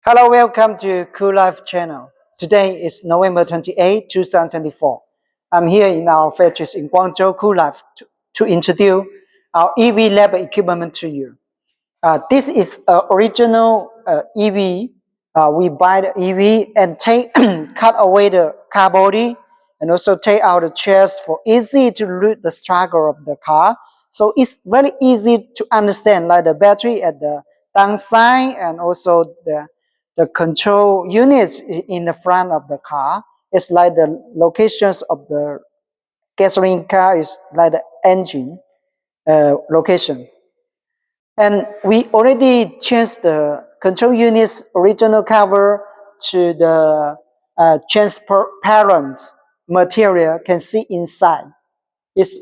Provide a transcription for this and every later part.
Hello, welcome to Cool Life channel. Today is November 28, 2024. I'm here in our factory in Guangzhou, Cool Life, to introduce our EV Lab equipment to you. This is original EV. We buy the EV and cut away the car body and also take out the chairs for easy to read the struggle of the car. So it's very easy to understand, like the battery at the downside and also the control units in the front of the car. It's like the locations of the gasoline car is like the engine location. And we already changed the control unit's original cover to the transparent material, can see inside. It's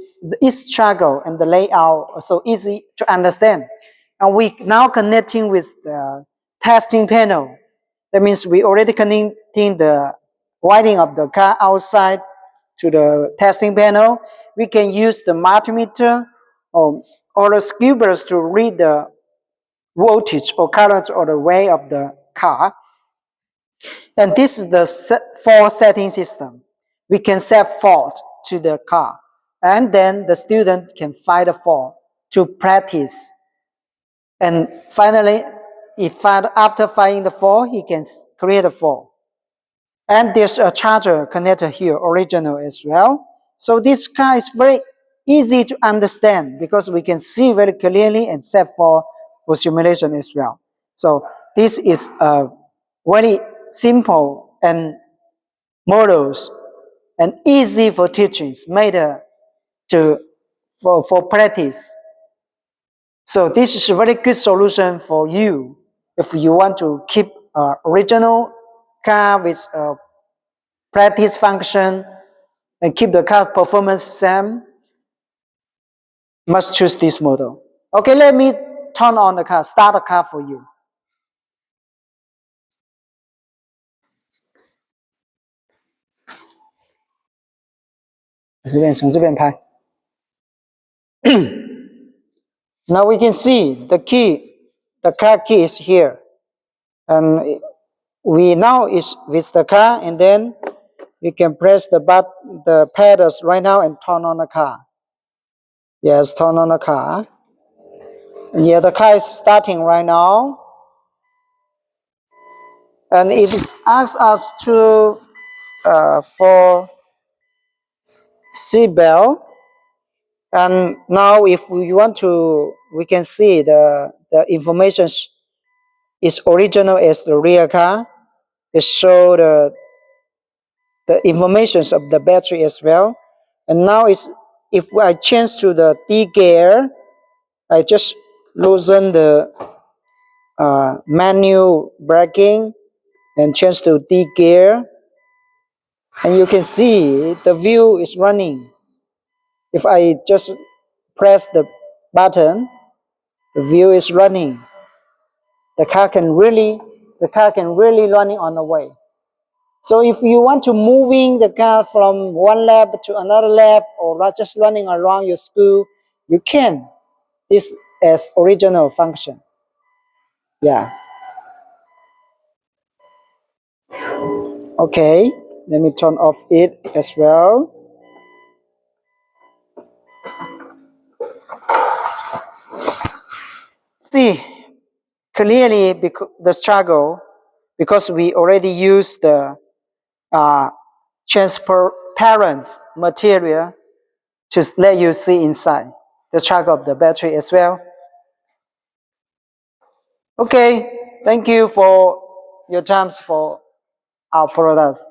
struggle and the layout are so easy to understand. And we now connecting with the testing panel. That means we already connecting the wiring of the car outside to the testing panel. We can use the multimeter or the skewers to read the voltage or current or the weight of the car. And this is the fault setting system. We can set fault to the car, and then the student can find the fault to practice. And finally, after finding the fault, he can create a fault. And there's a charger connector here, original as well. So this car is very easy to understand because we can see very clearly and set for simulation as well. So this is a very simple and models and easy for teachings, made for practice. So this is a very good solution for you if you want to keep original car with a practice function and keep the car performance same. Must choose this model. Okay, let me turn on the car, start the car for you. Now we can see the key, the car key is here. And we now is with the car, and then we can press the pedals right now and turn on the car. Yes, turn on the car. Yeah, the car is starting right now. And it asks us to for seatbelt. And now if we want to, we can see the information is original as the rear car. It show the informations of the battery as well. And now if I change to the D gear, I just loosen the manual braking and change to D gear. And you can see the view is running. If I just press the button, the view is running. The car can really running on the way. So if you want to moving the car from one lab to another lab or not just running around your school, you can. This as original function. Yeah. Okay, let me turn off it as well. See clearly the struggle because we already used the transparent material to let you see inside the struggle of the battery as well. Okay, thank you for your time for our products.